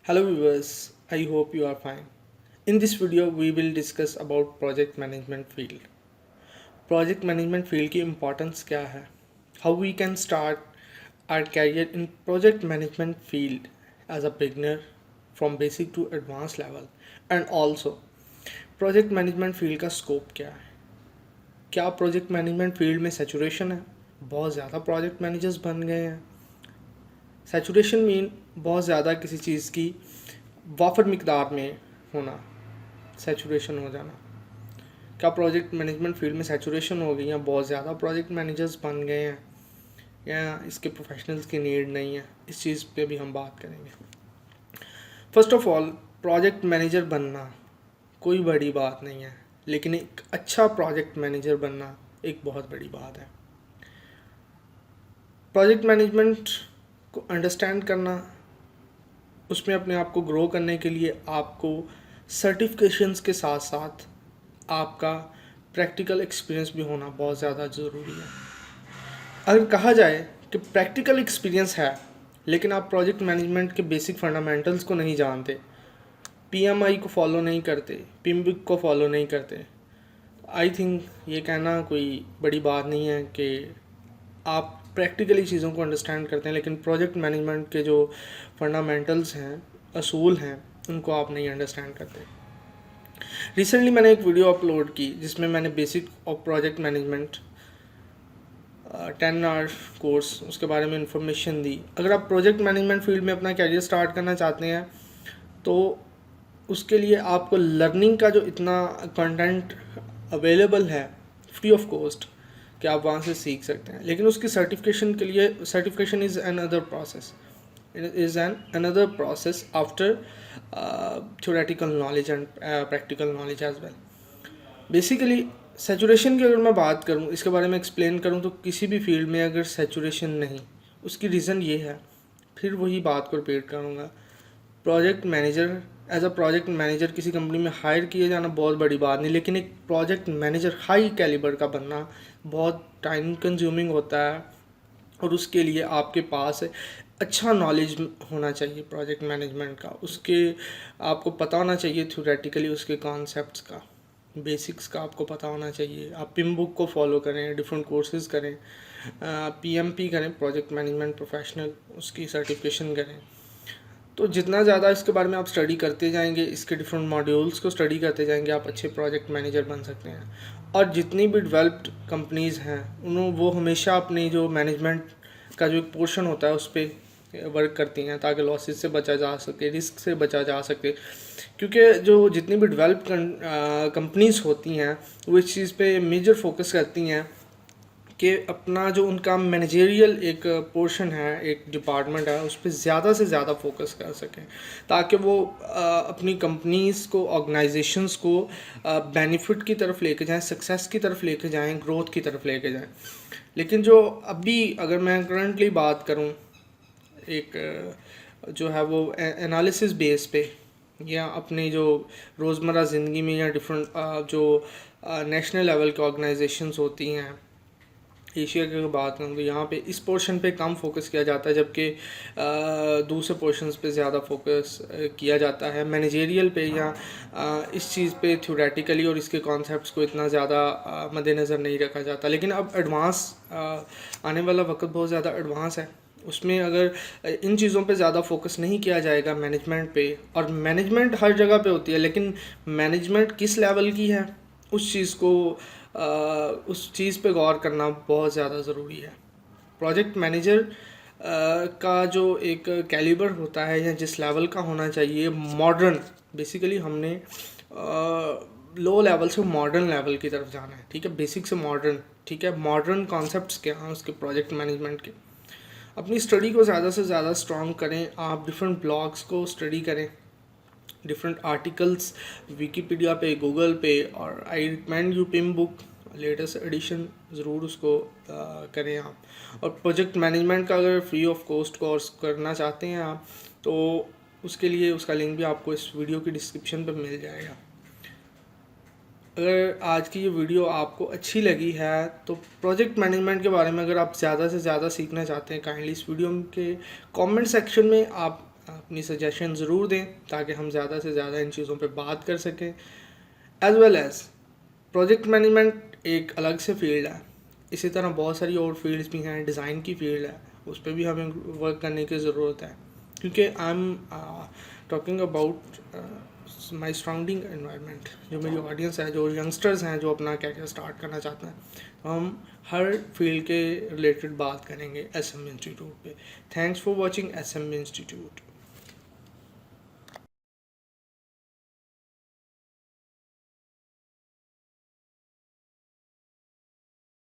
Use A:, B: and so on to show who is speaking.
A: Hello viewers, I hope you are fine. In this video we will discuss about project management field. Project management field की importance क्या है? How we can start our career in project management field as a beginner from basic to advanced level, and also project management field का scope क्या है? क्या project management field में saturation है? बहुत ज़्यादा project managers बन गए हैं. सैचुरेशन मीन बहुत ज़्यादा किसी चीज़ की वाफर मिकदार में होना, सैचुरेशन हो जाना. क्या प्रोजेक्ट मैनेजमेंट फील्ड में सैचुरेशन हो गई या बहुत ज़्यादा प्रोजेक्ट मैनेजर्स बन गए हैं या इसके प्रोफेशनल्स की नीड नहीं है, इस चीज़ पे भी हम बात करेंगे. First of all, project manager बनना कोई बड़ी बात नहीं है, लेकिन एक अच्छा प्रोजेक्ट मैनेजर बनना एक बहुत बड़ी बात है. प्रोजेक्ट मैनेजमेंट को अंडरस्टैंड करना, उसमें अपने आप को ग्रो करने के लिए आपको सर्टिफिकेशंस के साथ साथ आपका प्रैक्टिकल एक्सपीरियंस भी होना बहुत ज़्यादा ज़रूरी है. अगर कहा जाए कि प्रैक्टिकल एक्सपीरियंस है लेकिन आप प्रोजेक्ट मैनेजमेंट के बेसिक फंडामेंटल्स को नहीं जानते, पीएमआई को फॉलो नहीं करते, पीएमपी को फॉलो नहीं करते, आई थिंक ये कहना कोई बड़ी बात नहीं है कि आप प्रैक्टिकली चीज़ों को अंडरस्टैंड करते हैं लेकिन प्रोजेक्ट मैनेजमेंट के जो फंडामेंटल्स हैं, असूल हैं, उनको आप नहीं अंडरस्टैंड करते. रिसेंटली मैंने एक वीडियो अपलोड की जिसमें मैंने basic of project management 10 hour course उसके बारे में इंफॉर्मेशन दी. अगर आप प्रोजेक्ट मैनेजमेंट फील्ड में अपना कैरियर स्टार्ट करना चाहते हैं तो उसके लिए आपको लर्निंग का जो इतना कंटेंट अवेलेबल है फ्री ऑफ कॉस्ट कि आप वहाँ से सीख सकते हैं, लेकिन उसकी सर्टिफिकेशन के लिए certification is another process after theoretical knowledge and practical knowledge as well. Basically saturation की अगर मैं बात करूँ, इसके बारे में एक्सप्लेन करूँ तो किसी भी फील्ड में अगर सैचुरेशन नहीं, उसकी रीज़न ये है, फिर वही बात को रिपीट करूँगा, project manager as a project manager किसी कंपनी में हायर किए जाना बहुत बड़ी बात नहीं, लेकिन एक प्रोजेक्ट मैनेजर हाई कैलिबर का बनना बहुत टाइम कंज्यूमिंग होता है और उसके लिए आपके पास अच्छा नॉलेज होना चाहिए प्रोजेक्ट मैनेजमेंट का. उसके आपको पता होना चाहिए थ्योरेटिकली उसके कॉन्सेप्ट्स का, बेसिक्स का आपको पता होना चाहिए. आप पिम बुक को फॉलो करें, डिफरेंट कोर्सेज करें, पीएमपी करें, प्रोजेक्ट मैनेजमेंट प्रोफेशनल, उसकी सर्टिफिकेशन करें. तो जितना ज़्यादा इसके बारे में आप स्टडी करते जाएंगे, इसके डिफरेंट मॉड्यूल्स को स्टडी करते जाएंगे, आप अच्छे प्रोजेक्ट मैनेजर बन सकते हैं. और जितनी भी डेवलप्ड कंपनीज़ हैं वो हमेशा अपनी जो मैनेजमेंट का जो एक पोर्शन होता है उस पर वर्क करती हैं ताकि लॉसेस से बचा जा सके, रिस्क से बचा जा सके. क्योंकि जो जितनी भी डेवलप्ड कंपनीज़ होती हैं वो इस चीज़ पे मेजर फोकस करती हैं कि अपना जो उनका मैनेजरियल एक पोर्शन है, एक डिपार्टमेंट है, उस पर ज़्यादा से ज़्यादा फोकस कर सकें ताकि वो अपनी कंपनीज़ को, ऑर्गेनाइजेशंस को बेनिफिट की तरफ लेके जाएं, सक्सेस की तरफ लेके जाएं, ग्रोथ की तरफ लेके जाएं. लेकिन जो अभी अगर मैं करंटली बात करूं, एक जो है वो एनालिसिस बेस पे या अपनी जो रोज़मर्रा ज़िंदगी में या डिफरेंट जो नेशनल लेवल की ऑर्गेनाइजेशंस होती हैं, एशिया की अगर बात करूँ तो यहाँ पे इस पोर्शन पे कम फोकस किया जाता है, जबकि दूसरे पोर्शंस पे ज़्यादा फोकस किया जाता है. मैनेजेरियल पे या इस चीज़ पे थ्योरेटिकली और इसके कॉन्सेप्ट्स को इतना ज़्यादा मद्देनज़र नहीं रखा जाता. लेकिन अब एडवांस आने वाला वक्त बहुत ज़्यादा एडवांस है, उसमें अगर इन चीज़ों पे ज़्यादा फोकस नहीं किया जाएगा मैनेजमेंट पे, और मैनेजमेंट हर जगह पे होती है लेकिन मैनेजमेंट किस लेवल की है उस चीज़ को उस चीज़ पे गौर करना बहुत ज़्यादा ज़रूरी है. प्रोजेक्ट मैनेजर का जो एक कैलिबर होता है या जिस लेवल का होना चाहिए, मॉडर्न, बेसिकली हमने लो लेवल से मॉडर्न लेवल की तरफ जाना है. ठीक है, बेसिक से मॉडर्न. ठीक है, मॉडर्न कॉन्सेप्ट्स क्या हैं उसके प्रोजेक्ट मैनेजमेंट के. अपनी स्टडी को ज़्यादा से ज़्यादा स्ट्रॉन्ग करें, आप डिफरेंट ब्लॉग्स को स्टडी करें, डिफरेंट आर्टिकल्स विकीपीडिया पे, गूगल पे, और I recommend you Pym book latest edition ज़रूर उसको करें आप. और प्रोजेक्ट मैनेजमेंट का अगर फ्री ऑफ कॉस्ट कोर्स करना चाहते हैं आप तो उसके लिए उसका लिंक भी आपको इस वीडियो की डिस्क्रिप्शन पर मिल जाएगा. अगर आज की ये वीडियो आपको अच्छी लगी है तो प्रोजेक्ट मैनेजमेंट के बारे में अगर आप ज़्यादा से ज़्यादा सीखना चाहते हैं, काइंडली इस वीडियो के कमेंट सेक्शन में आप अपनी सजेशन ज़रूर दें ताकि हम ज़्यादा से ज़्यादा इन चीज़ों पे बात कर सकें। As well as project management एक अलग से फील्ड है, इसी तरह बहुत सारी और फील्ड्स भी हैं, डिज़ाइन की फील्ड है, उस पर भी हमें वर्क करने की ज़रूरत है, क्योंकि I am talking about my surrounding environment. जो मेरी ऑडियंस है, जो यंगस्टर्स हैं जो अपना क्या क्या स्टार्ट करना चाहते हैं, तो हम हर फील्ड के रिलेटेड बात करेंगे SM इंस्टीट्यूट पे। Thanks for watching SM institute.